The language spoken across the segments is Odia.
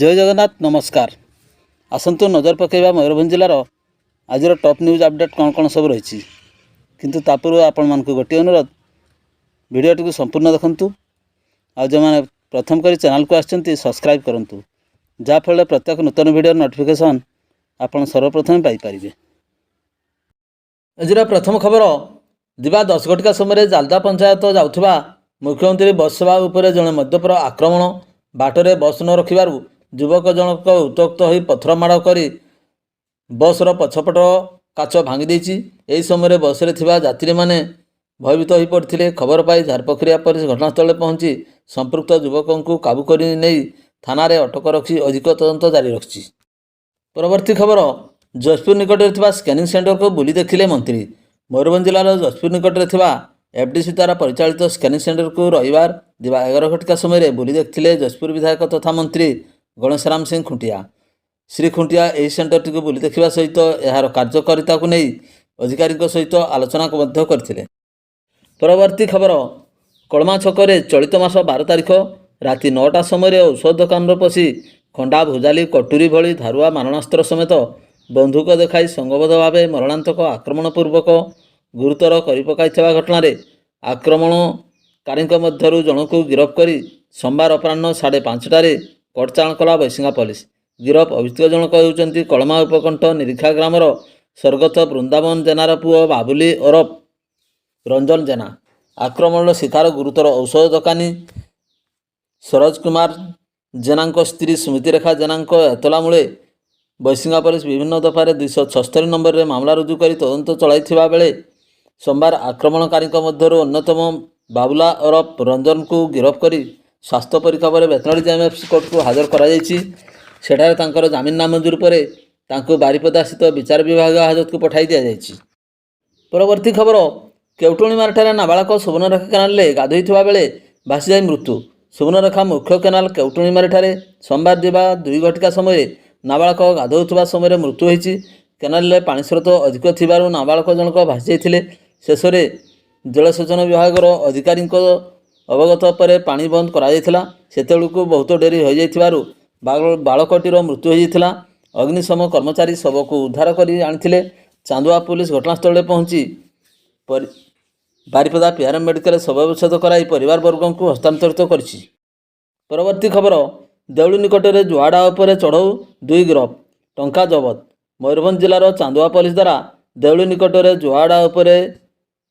जय जगन्नाथ नमस्कार। आसतु नजर पकईवा मयूरभंज जिलार आज टॉप न्यूज अपडेट कौन कौन सब रही किंतु तापूर्व आपण मानक गोटे अनुरोध भिडियोटी को संपूर्ण देखंतु आ जो मैंने प्रथम कर चैनल को आछंती सब्सक्राइब करंतु जाफल प्रत्येक नूतन वीडियो नोटिफिकेशन आपण सर्वप्रथम पाई परिबे। आज प्रथम खबर दिवा 10 घटिका समय जालदा पंचायत जाउथबा मुख्यमंत्री बस सेवा उपरे जड़े मध्यपर आक्रमण बाटरे बस न रखिबारु युवक जनक उत्तक्त हो पथर माड़ कर बसर पछपट काच भांगी देछि। एही समय बस रे थिबा यात्री माने भयभीत हो पड़ते। खबर पाई झारपखरिया पुलिस घटनास्थल पहुंची संपृक्त युवकों को काबू कर नहीं थाना रे अटक रखी अधिक तदंत जारी रखी। परवर्ती खबर जजपुर निकट में स्कैनिंग सेंटर को बुली देखिले मंत्री। मयूरभंज जिलार जजपुर निकट में एफडीसी द्वारा परिचालित स्कैनिंग सेंटर को रविवार दिवा 11 घटिका समय बुली देखिले जजपुर विधायक तथा मंत्री गणेशराम सिंह खुंटिया। श्री खुंटिया यह सेंटर टी बुली देखा सहित यार कार्यकारिता को नहीं अधिकारी सहित आलोचना करते। परवर्ती खबर कलमा छकरे चलित मास 12 तारिख राति 9टा समय औषध दुकान पशि खंडा भुजाली कटुरी भली धारुआ मारणास्त्र समेत बंधुक देखाई संगबद्ध भाव मरणांतक आक्रमण पूर्वक गुरुतर कर पकाइଥିବା घटना आक्रमणकारी मध्यरु जनकु गिरफ कर सोमवार अपराह्न 5:30 कटचाण कला बैसिंगा पुलिस। गिरफ अभियुक्त जनक होउचंती कलमा उपकंठ निरीक्षा ग्रामर स्वर्गत वृंदावन जेनार पुओ बाबुली ओरफ रंजन जेना। आक्रमण शिकार गुरुतर औषध दोकानी सरोज कुमार जेना स्त्री स्मृति रेखा जेना एतला मूले बैसिंगा पुलिस विभिन्न दफारे 276 नंबर में मामला रुजु कर तदंत चलाई बेले सोमवार आक्रमणकारी मध्यरु अन्यतम बाबुला ओरफ रंजन को गिरफ कर स्वास्थ्य परीक्षा पर बेतनड़ी जेएमएफसी कोर्ट को हाजर कर जमीन नामंजूर पर बारिपदा स्थित विचार विभाग हाजत को पठाई दि जाएगी। परवर्ती खबर केवटुणीमार नाबालक सुवर्णरेखा केनाल गाधोई बेले भासी जाए मृत्यु। सुवर्णरेखा मुख्य केनाल केवटुणीमार सोमवार दिवा 2 घटिका समय नाबालक गाधोउथबा समय मृत्यु होईछि। केनाल पानी स्रोत अधिक थिबारु नाबालक जनक भासी जाइथिले। शेष में जलसेचन विभाग अधिकारी अवगत पर पानी बंद करा जाइथिला। सेतेबेलकु बहुत डेरी हो जाइथिबारु बालकटीर मृत्यु हो जाइथिला। अग्निशम कर्मचारी शव को उद्धार कर आनिथिले। चांदुआ पुलिस घटनास्थल पहुंची बारिपदा पीआरएम मेडिकल शवविच्छेद कराई परिवार वर्गों को हस्तांतरित करिछि। परवर्ती खबर देउली निकट में जुआड़ा उपर चढ़ऊ 2 गिरफ टंका जबत। मयूरभंज जिलार चांदुआ पुलिस द्वारा देउली निकट में जुआड़ा उपर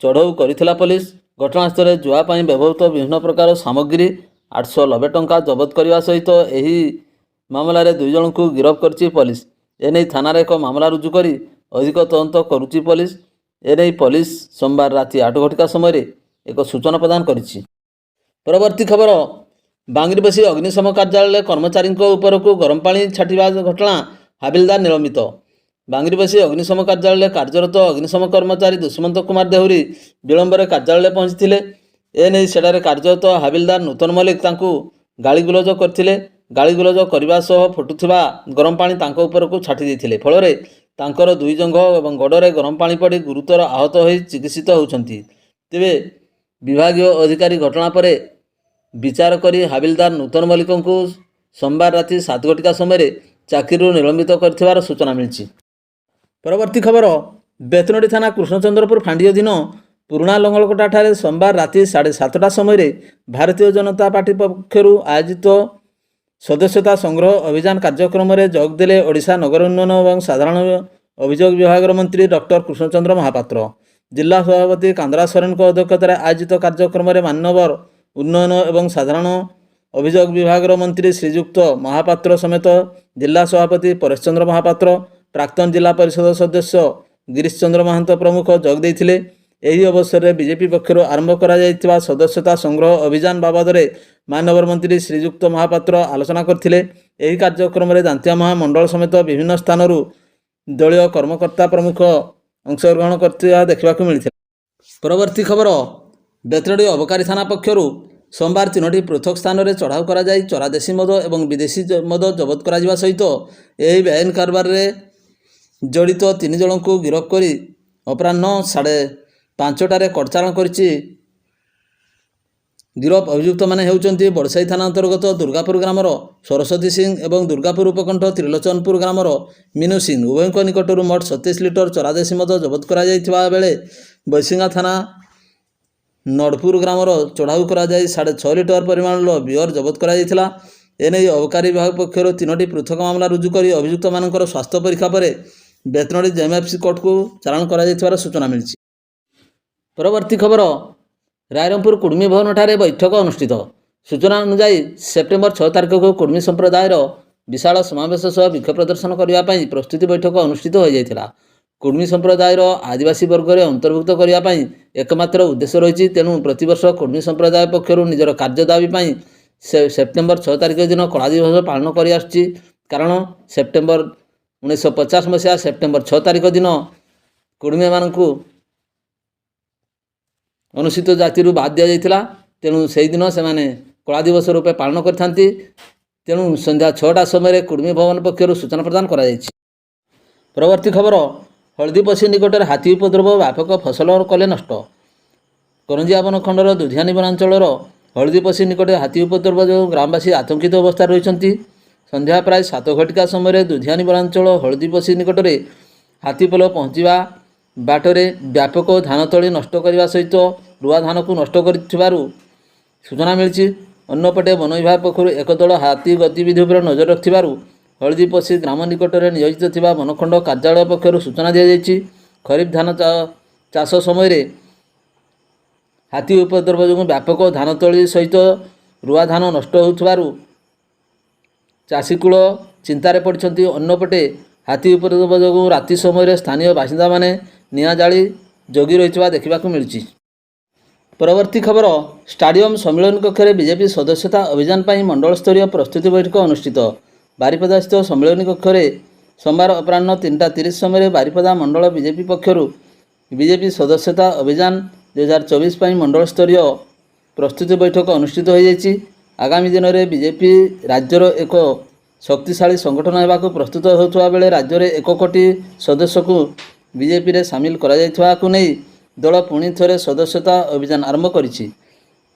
चढ़ऊ करिथिला पुलिस। घटनास्थल जुआपाई व्यवहृत विभिन्न प्रकार सामग्री 890 टंका जबत करने सहित यही मामलें 2 जन को गिरफ करछि पुलिस। एने थाना एक मामला रुजु कर अधिक तदंत करुछि पुलिस। एने पुलिस सोमवार राति 8 घटिका समय एक सूचना प्रदान करिछि। परवर्ती खबर बांगरीबसी अग्निशम कार्यालय कर्मचारी उपरकू गरम पानी छाटिबा घटना हाबिलदार निलंबित। बांगरीबसी अग्निशम कार्यालय कार्यरत अग्निशम कर्मचारी दुष्मंत कुमार देहुरी विलंबर कार्यालय पहुंची। एने सेठारे कार्यरत हाबिलदार नूतन मल्लिक तांकू गालीगुलज करथिले। गालीगुलज करबा सह फुटुथिबा गरम पानी तांको उपरकू छाटी देथिले। फଳରେ तांकर 2 जंघ एवं गोड़े गरम पानी पड़ी गुरुतर आहत होई चिकित्सित होउछंती। तेबे विभागीय अधिकारी घटना पर विचार करी हाबिलदार नूतन मल्लिक को सोमवार राति 7 घटिका समय चाकरी निलंबित कर सूचना मिली। परवर्ती खबर बेतनड़ी थाना कृष्णचंद्रपुर फांडी अधीन पुराणा लंगलकोटा ठारे सोमवार राति 7:30 समय भारतीय जनता पार्टी पक्षर आयोजित सदस्यता संग्रह अभियान कार्यक्रम में जोगदेले ओडिशा नगर उन्नयन और साधारण अभियोग विभाग मंत्री डॉक्टर कृष्णचंद्र महापात्र। जिला सभापति कांद्रा सोरेन अध्यक्षतार आयोजित कार्यक्रम में मानव उन्नयन और साधारण अभियोग विभाग मंत्री श्रीजुक्त महापात्र समेत जिला सभापति परेश चंद्र महापात्र प्राक्तन जिला परिषद सदस्य गिरीश चंद्र महांत प्रमुख जोग देइथिले। एही अवसर में बीजेपी पक्षर आरंभ करा जायतिबा सदस्यता संग्रह अभियान बाबद मानव मंत्री श्रीजुक्त महापात्र आलोचना करथिले। एही कार्यक्रम में दांतिया महामंडल समेत विभिन्न स्थानरू दलीय कर्मकर्ता प्रमुख अंशग्रहण करथिबा देखिबाकू मिलिथिला। परवर्ती खबर बेतनड़ी अबकारी थाना पक्षर सोमवार 3टी पृथक स्थान में चढ़ाऊ करा जाई चरा देशी मद और विदेशी मद जबत करा सहित यह बेआईन कारबार जड़ित 3 जन को गिरफ कर अपराह्न 5:30 कटचारण करिछि ଗିରଫ ଅଭିଯୁକ୍ତମାନେ ହେଉଛନ୍ତି ବଡ଼ସାହି ଥାନା ଅନ୍ତର୍ଗତ ଦୁର୍ଗାପୁର ଗ୍ରାମର ସରସ୍ୱତୀ ସିଂ ଏବଂ ଦୁର୍ଗାପୁର ଉପକଣ୍ଠ ତ୍ରିଲୋଚନପୁର ଗ୍ରାମର ମିନୁ ସିଂ। ଉଭୟଙ୍କ ନିକଟରୁ ମୋଟ 37 ଲିଟର ଚରାଦେଶୀ ମଦ ଜବତ କରାଯାଇଥିବା ବେଳେ ବୈଶିଙ୍ଗା ଥାନା ନଡ଼ପୁର ଗ୍ରାମର ଚଢ଼ାଉ କରାଯାଇ 6.5 ଲିଟର ପରିମାଣର ବିୟର ଜବତ କରାଯାଇଥିଲା। ଏନେଇ ଅବକାରୀ ବିଭାଗ ପକ୍ଷରୁ 3ଟି ପୃଥକ ମାମଲା ରୁଜୁ କରି ଅଭିଯୁକ୍ତମାନଙ୍କର ସ୍ୱାସ୍ଥ୍ୟ ପରୀକ୍ଷା ପରେ ବେତନଡ଼ି ଜେଏମ୍ଏଫ୍ସି କୋର୍ଟକୁ ଚାଲାଣ କରାଯାଇଥିବାର ସୂଚନା ମିଳିଛି। ପରବର୍ତ୍ତୀ ଖବର, ରାଇରଙ୍ଗପୁର କୁର୍ମୀ ଭବନଠାରେ ବୈଠକ ଅନୁଷ୍ଠିତ। ସୂଚନା ଅନୁଯାୟୀ ସେପ୍ଟେମ୍ବର 6 ତାରିଖକୁ କୁର୍ମୀ ସମ୍ପ୍ରଦାୟର ବିଶାଳ ସମାବେଶ ସହ ବିକ୍ଷୋଭ ପ୍ରଦର୍ଶନ କରିବା ପାଇଁ ପ୍ରସ୍ତୁତି ବୈଠକ ଅନୁଷ୍ଠିତ ହୋଇଯାଇଥିଲା। କୁର୍ମୀ ସମ୍ପ୍ରଦାୟର ଆଦିବାସୀ ବର୍ଗରେ ଅନ୍ତର୍ଭୁକ୍ତ କରିବା ପାଇଁ ଏକମାତ୍ର ଉଦ୍ଦେଶ୍ୟ ରହିଛି। ତେଣୁ ପ୍ରତିବର୍ଷ କୁର୍ମୀ ସମ୍ପ୍ରଦାୟ ପକ୍ଷରୁ ନିଜର କାର୍ଯ୍ୟ ଦାବି ପାଇଁ ସେପ୍ଟେମ୍ବର 6 ତାରିଖ ଦିନ କଳା ଦିବସ ପାଳନ କରିଆସୁଛି। କାରଣ 1950 ମସିହା ସେପ୍ଟେମ୍ବର 6 ତାରିଖ ଦିନ କୁର୍ମୀମାନଙ୍କୁ ଅନୁସୂଚିତ ଜାତିରୁ ବାଦ୍ ଦିଆଯାଇଥିଲା। ତେଣୁ ସେହିଦିନ ସେମାନେ କଳା ଦିବସ ରୂପେ ପାଳନ କରିଥାନ୍ତି। ତେଣୁ ସନ୍ଧ୍ୟା 6ଟା ସମୟରେ କୁର୍ମୀ ଭବନ ପକ୍ଷରୁ ସୂଚନା ପ୍ରଦାନ କରାଯାଇଛି। ପରବର୍ତ୍ତୀ ଖବର, ହଳଦୀପଶି ନିକଟରେ ହାତୀ ଉପଦ୍ରବ ବ୍ୟାପକ ଫସଲ କଲେ ନଷ୍ଟ। କରଞ୍ଜିଆ ବନଖଣ୍ଡର ଦୁଧିଆନି ବନାଞ୍ଚଳର ହଳଦୀପଶି ନିକଟରେ ହାତୀ ଉପଦ୍ରବ ଯୋଗୁଁ ଗ୍ରାମବାସୀ ଆତଙ୍କିତ ଅବସ୍ଥାରେ ରହିଛନ୍ତି। ସନ୍ଧ୍ୟା ପ୍ରାୟ 7 ଘଟିକା ସମୟରେ ଦୁଧିଆନି ବନାଞ୍ଚଳ ହଳଦୀପଶି ନିକଟରେ ହାତୀପଲ ପହଞ୍ଚିବା ବାଟରେ ବ୍ୟାପକ ଧାନତଳି ନଷ୍ଟ କରିବା ସହିତ ରୁଆ ଧାନକୁ ନଷ୍ଟ କରିଥିବାରୁ ସୂଚନା ମିଳିଛି। ଅନ୍ୟପଟେ ବନ ବିଭାଗ ପକ୍ଷରୁ ଏକ ଦଳ ହାତୀ ଗତିବିଧି ଉପରେ ନଜର ରଖିଥିବାରୁ ହଳଦୀପଶି ଗ୍ରାମ ନିକଟରେ ନିୟୋଜିତ ଥିବା ବନଖଣ୍ଡ କାର୍ଯ୍ୟାଳୟ ପକ୍ଷରୁ ସୂଚନା ଦିଆଯାଇଛି। ଖରିଫ ଧାନ ଚାଷ ସମୟରେ ହାତୀ ଉପଦ୍ରବ ଯୋଗୁଁ ବ୍ୟାପକ ଧାନତଳି ସହିତ ରୁଆ ଧାନ ନଷ୍ଟ ହେଉଥିବାରୁ ଚାଷୀକୂଳ ଚିନ୍ତାରେ ପଡ଼ିଛନ୍ତି। ଅନ୍ୟପଟେ ହାତୀ ଉପଦ୍ରବ ଯୋଗୁଁ ରାତି ସମୟରେ ସ୍ଥାନୀୟ ବାସିନ୍ଦାମାନେ ନିଆଁ ଜାଳି ଜଗି ରହିଥିବା ଦେଖିବାକୁ ମିଳିଛି। ପରବର୍ତ୍ତୀ ଖବର, ଷ୍ଟାଡିୟମ ସମ୍ମିଳନୀ କକ୍ଷରେ ବିଜେପି ସଦସ୍ୟତା ଅଭିଯାନ ପାଇଁ ମଣ୍ଡଳସ୍ତରୀୟ ପ୍ରସ୍ତୁତି ବୈଠକ ଅନୁଷ୍ଠିତ। ବାରିପଦାସ୍ଥିତ ସମ୍ମିଳନୀ କକ୍ଷରେ ସୋମବାର ଅପରାହ୍ନ 3ଟା 30 ସମୟରେ ବାରିପଦା ମଣ୍ଡଳ ବିଜେପି ପକ୍ଷରୁ ବିଜେପି ସଦସ୍ୟତା ଅଭିଯାନ 2024 ପାଇଁ ମଣ୍ଡଳସ୍ତରୀୟ ପ୍ରସ୍ତୁତି ବୈଠକ ଅନୁଷ୍ଠିତ ହୋଇଯାଇଛି। ଆଗାମୀ ଦିନରେ ବିଜେପି ରାଜ୍ୟର ଏକ ଶକ୍ତିଶାଳୀ ସଂଗଠନ ହେବାକୁ ପ୍ରସ୍ତୁତ ହେଉଥିବା ବେଳେ ରାଜ୍ୟରେ 1 କୋଟି ସଦସ୍ୟଙ୍କୁ ବିଜେପିରେ ସାମିଲ କରାଯାଇଥିବାକୁ ନେଇ ଦଳ ପୁଣି ଥରେ ସଦସ୍ୟତା ଅଭିଯାନ ଆରମ୍ଭ କରିଛି।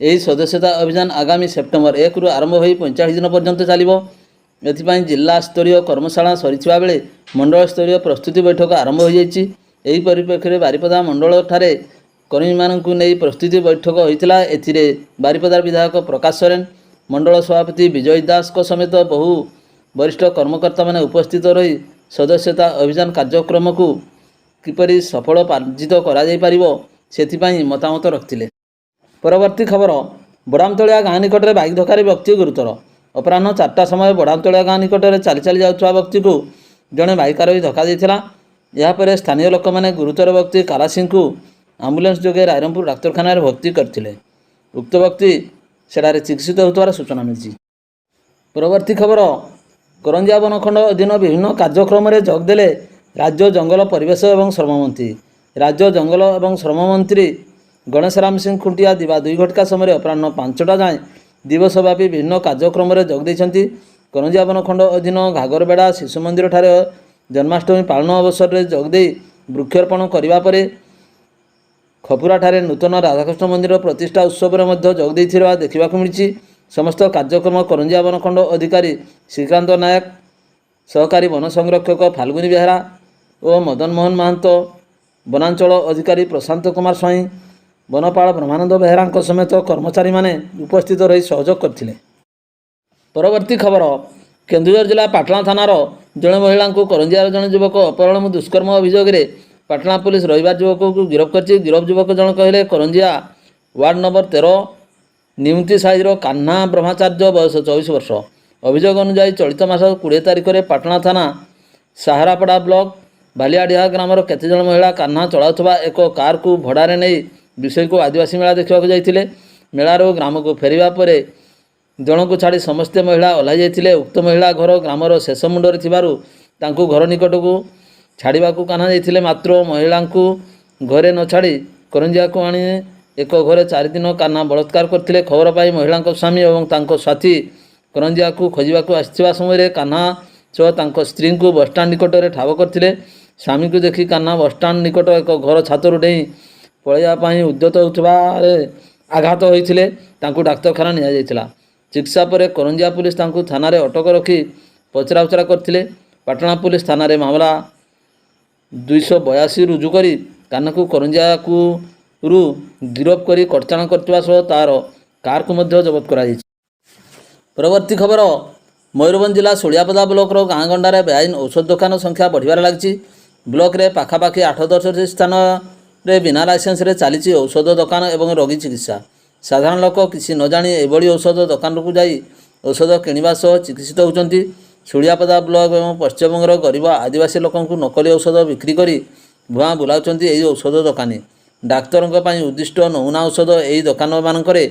ଏହି ସଦସ୍ୟତା ଅଭିଯାନ ଆଗାମୀ ସେପ୍ଟେମ୍ବର 1ରୁ ଆରମ୍ଭ ହୋଇ 45 ଦିନ ପର୍ଯ୍ୟନ୍ତ ଚାଲିବ। ଏଥିପାଇଁ ଜିଲ୍ଲା ସ୍ତରୀୟ କର୍ମଶାଳା ସରିଥିବା ବେଳେ ମଣ୍ଡଳ ସ୍ତରୀୟ ପ୍ରସ୍ତୁତି ବୈଠକ ଆରମ୍ଭ ହୋଇଯାଇଛି। ଏହି ପରିପ୍ରେକ୍ଷୀରେ ବାରିପଦା ମଣ୍ଡଳଠାରେ କର୍ମୀମାନଙ୍କୁ ନେଇ ପ୍ରସ୍ତୁତି ବୈଠକ ହୋଇଥିଲା। ଏଥିରେ ବାରିପଦାର ବିଧାୟକ ପ୍ରକାଶ ସରେନ, ମଣ୍ଡଳ ସଭାପତି ବିଜୟ ଦାସଙ୍କ ସମେତ ବହୁ ବରିଷ୍ଠ କର୍ମକର୍ତ୍ତାମାନେ ଉପସ୍ଥିତ ରହି ସଦସ୍ୟତା ଅଭିଯାନ କାର୍ଯ୍ୟକ୍ରମକୁ କିପରି ସଫଳ ପାର୍ଜିତ କରାଯାଇପାରିବ ସେଥିପାଇଁ ମତାମତ ରଖିଥିଲେ। ପରବର୍ତ୍ତୀ ଖବର, ବଡ଼ାମତଳିଆ ଗାଁ ନିକଟରେ ବାଇକ୍ ଧକ୍କାରେ ବ୍ୟକ୍ତି ଗୁରୁତର। ଅପରାହ୍ନ 4ଟା ସମୟରେ ବଡ଼ାମତଳିଆ ଗାଁ ନିକଟରେ ଚାଲି ଚାଲି ଯାଉଥିବା ବ୍ୟକ୍ତିକୁ ଜଣେ ବାଇକ୍ ଆରୋହୀ ଧକ୍କା ଦେଇଥିଲା। ଏହାପରେ ସ୍ଥାନୀୟ ଲୋକମାନେ ଗୁରୁତର ବ୍ୟକ୍ତି କାଲା ସିଂଙ୍କୁ ଆମ୍ବୁଲାନ୍ସ ଯୋଗେ ରାଇରଙ୍ଗପୁର ଡାକ୍ତରଖାନାରେ ଭର୍ତ୍ତି କରିଥିଲେ। ଉକ୍ତ ବ୍ୟକ୍ତି ସେଠାରେ ଚିକିତ୍ସିତ ହେଉଥିବାର ସୂଚନା ମିଳିଛି। ପରବର୍ତ୍ତୀ ଖବର, କରଞ୍ଜିଆ ବନଖଣ୍ଡ ଅଧୀନ ବିଭିନ୍ନ କାର୍ଯ୍ୟକ୍ରମରେ ଯୋଗଦେଲେ ରାଜ୍ୟ ଜଙ୍ଗଲ ପରିବେଶ ଏବଂ ଶ୍ରମ ମନ୍ତ୍ରୀ। ରାଜ୍ୟ ଜଙ୍ଗଲ ଏବଂ ଶ୍ରମ ମନ୍ତ୍ରୀ ଗଣେଶରାମ ସିଂ ଖୁଣ୍ଟିଆ ଦିବା 2 ଘଟିକା ସମୟରେ ଅପରାହ୍ନ 5ଟା ଯାଏଁ ଦିବସବ୍ୟାପୀ ବିଭିନ୍ନ କାର୍ଯ୍ୟକ୍ରମରେ ଯୋଗ ଦେଇଛନ୍ତି। କରଞ୍ଜିଆ ବନଖଣ୍ଡ ଅଧୀନ ଘାଗରବେଡ଼ା ଶିଶୁ ମନ୍ଦିରଠାରେ ଜନ୍ମାଷ୍ଟମୀ ପାଳନ ଅବସରରେ ଯୋଗ ଦେଇ ବୃକ୍ଷରୋପଣ କରିବା ପରେ ଖପୁରାଠାରେ ନୂତନ ରାଧାକୃଷ୍ଣ ମନ୍ଦିର ପ୍ରତିଷ୍ଠା ଉତ୍ସବରେ ମଧ୍ୟ ଯୋଗ ଦେଇଥିବା ଦେଖିବାକୁ ମିଳିଛି। ସମସ୍ତ କାର୍ଯ୍ୟକ୍ରମ କରଞ୍ଜିଆ ବନଖଣ୍ଡ ଅଧିକାରୀ ଶ୍ରୀକାନ୍ତ ନାୟକ, ସହକାରୀ ବନ ସଂରକ୍ଷକ ଫାଲ୍ଗୁନୀ ବେହେରା ଓ ମଦନ ମୋହନ ମହାନ୍ତ, ବନାଞ୍ଚଳ ଅଧିକାରୀ ପ୍ରଶାନ୍ତ କୁମାର ସ୍ୱାଇଁ, ବନପାଳ ବ୍ରହ୍ମାନନ୍ଦ ବେହେରାଙ୍କ ସମେତ କର୍ମଚାରୀମାନେ ଉପସ୍ଥିତ ରହି ସହଯୋଗ କରିଥିଲେ। ପରବର୍ତ୍ତୀ ଖବର, କେନ୍ଦୁଝର ଜିଲ୍ଲା ପାଟଣା ଥାନାର ଜଣେ ମହିଳାଙ୍କୁ କରଞ୍ଜିଆର ଜଣେ ଯୁବକ ଅପହରଣ ଓ ଦୁଷ୍କର୍ମ ଅଭିଯୋଗରେ ପାଟଣା ପୁଲିସ ରବିବାର ଯୁବକକୁ ଗିରଫ କରିଛି। ଗିରଫ ଯୁବକ ଜଣକ ହେଲେ କରଞ୍ଜିଆ ୱାର୍ଡ ନମ୍ବର 13 ନିଉତି ସାହିର କାହ୍ନା ବ୍ରହ୍ମାଚାର୍ଯ୍ୟ, ବୟସ 24 ବର୍ଷ। ଅଭିଯୋଗ ଅନୁଯାୟୀ ଚଳିତ ମାସ 20 ତାରିଖରେ ପାଟଣା ଥାନା ସାହାରାପଡ଼ା ବ୍ଲକ ବାଲିଆଡିହା ଗ୍ରାମର କେତେଜଣ ମହିଳା କାହ୍ନା ଚଳାଉଥିବା ଏକ କାରକୁ ଭଡ଼ାରେ ନେଇ ବିଷୟକୁ ଆଦିବାସୀ ମେଳା ଦେଖିବାକୁ ଯାଇଥିଲେ। ମେଳାରୁ ଗ୍ରାମକୁ ଫେରିବା ପରେ ଜଣକୁ ଛାଡ଼ି ସମସ୍ତେ ମହିଳା ଓହ୍ଲାଇ ଯାଇଥିଲେ। ଉକ୍ତ ମହିଳା ଘର ଗ୍ରାମର ଶେଷ ମୁଣ୍ଡରେ ଥିବାରୁ ତାଙ୍କୁ ଘର ନିକଟକୁ ଛାଡ଼ିବାକୁ କାହ୍ନା ଯାଇଥିଲେ। ମାତ୍ର ମହିଳାଙ୍କୁ ଘରେ ନ ଛାଡ଼ି କରଞ୍ଜିଆକୁ ଆଣି ଏକ ଘରେ 4 ଦିନ କାହ୍ନା ବଳାତ୍କାର କରିଥିଲେ। ଖବର ପାଇ ମହିଳାଙ୍କ ସ୍ୱାମୀ ଏବଂ ତାଙ୍କ ସାଥୀ କରଞ୍ଜିଆକୁ ଖୋଜିବାକୁ ଆସିଥିବା ସମୟରେ କାହ୍ନା ସହ ତାଙ୍କ ସ୍ତ୍ରୀଙ୍କୁ ବସଷ୍ଟାଣ୍ଡ ନିକଟରେ ଠାବ କରିଥିଲେ। ସ୍ୱାମୀଙ୍କୁ ଦେଖି କାହ୍ନା ବସଷ୍ଟାଣ୍ଡ ନିକଟ ଏକ ଘର ଛାତରୁ ଡେଇଁ ପଳାଇବା ପାଇଁ ଉଦ୍ୟତ ହେଉଥିବାରେ ଆଘାତ ହୋଇଥିଲେ ତାଙ୍କୁ ଡାକ୍ତରଖାନା ନିଆଯାଇଥିଲା। ଚିକିତ୍ସା ପରେ କରଞ୍ଜିଆ ପୁଲିସ ତାଙ୍କୁ ଥାନାରେ ଅଟକ ରଖି ପଚରାଉଚରା କରିଥିଲେ। ପାଟଣା ପୁଲିସ ଥାନାରେ ମାମଲା 282 ରୁଜୁ କରି କାହ୍ନାକୁ କରଞ୍ଜିଆରୁ ଗିରଫ କରି କଟଚାଣ କରିଥିବା ସହ ତାର କାରକୁ ମଧ୍ୟ ଜବତ କରାଯାଇଛି। ପରବର୍ତ୍ତୀ ଖବର, ମୟୂରଭଞ୍ଜ ଜିଲ୍ଲା ଶୋଳିଆପଦା ବ୍ଲକର ଗାଁ ଗଣ୍ଡାରେ ବେଆଇନ ଔଷଧ ଦୋକାନ ସଂଖ୍ୟା ବଢ଼ିବାରେ ଲାଗିଛି। ବ୍ଲକରେ ପାଖାପାଖି 8-10ଟି ସ୍ଥାନରେ ବିନା ଲାଇସେନ୍ସରେ ଚାଲିଛି ଔଷଧ ଦୋକାନ ଏବଂ ରୋଗୀ ଚିକିତ୍ସା। ସାଧାରଣ ଲୋକ କିଛି ନ ଜାଣି ଏଭଳି ଔଷଧ ଦୋକାନକୁ ଯାଇ ଔଷଧ କିଣିବା ସହ ଚିକିତ୍ସିତ ହେଉଛନ୍ତି। ଶୋଳିଆପଦା ବ୍ଲକ ଏବଂ ପଶ୍ଚିମବଙ୍ଗର ଗରିବ ଆଦିବାସୀ ଲୋକଙ୍କୁ ନକଲି ଔଷଧ ବିକ୍ରି କରି ଭୁଆଁ ବୁଲାଉଛନ୍ତି ଏହି ଔଷଧ ଦୋକାନୀ। ଡାକ୍ତରଙ୍କ ପାଇଁ ଉଦ୍ଦିଷ୍ଟ ନମୁନା ଔଷଧ ଏହି ଦୋକାନମାନଙ୍କରେ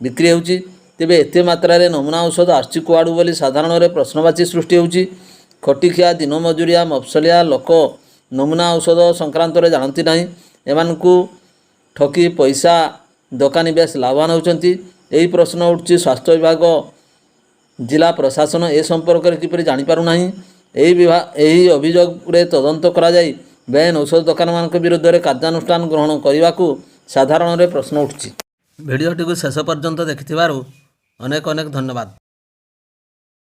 ବିକ୍ରି ହେଉଛି। ତେବେ ଏତେ ମାତ୍ରାରେ ନମୁନା ଔଷଧ ଆସୁଛି କୁଆଡ଼ୁ ବୋଲି ସାଧାରଣରେ ପ୍ରଶ୍ନବାଚୀ ସୃଷ୍ଟି ହେଉଛି। ଖଟିଖିଆ ଦିନ ମଜୁରିଆ ମଫସଲିଆ ଲୋକ ନମୁନା ଔଷଧ ସଂକ୍ରାନ୍ତରେ ଜାଣନ୍ତି ନାହିଁ। ଏମାନଙ୍କୁ ଠକି ପଇସା ଦୋକାନୀ ବେଶ ଲାଭବାନ ହେଉଛନ୍ତି। ଏହି ପ୍ରଶ୍ନ ଉଠୁଛି ସ୍ୱାସ୍ଥ୍ୟ ବିଭାଗ, ଜିଲ୍ଲା ପ୍ରଶାସନ ଏ ସମ୍ପର୍କରେ କିପରି ଜାଣିପାରୁନାହିଁ। ଏହି ଅଭିଯୋଗରେ ତଦନ୍ତ କରାଯାଇ ବେଆଇନ ଔଷଧ ଦୋକାନମାନଙ୍କ ବିରୁଦ୍ଧରେ କାର୍ଯ୍ୟାନୁଷ୍ଠାନ ଗ୍ରହଣ କରିବାକୁ ସାଧାରଣରେ ପ୍ରଶ୍ନ ଉଠୁଛି। ଭିଡ଼ିଓଟିକୁ ଶେଷ ପର୍ଯ୍ୟନ୍ତ ଦେଖିଥିବାରୁ ଅନେକ ଅନେକ ଧନ୍ୟବାଦ।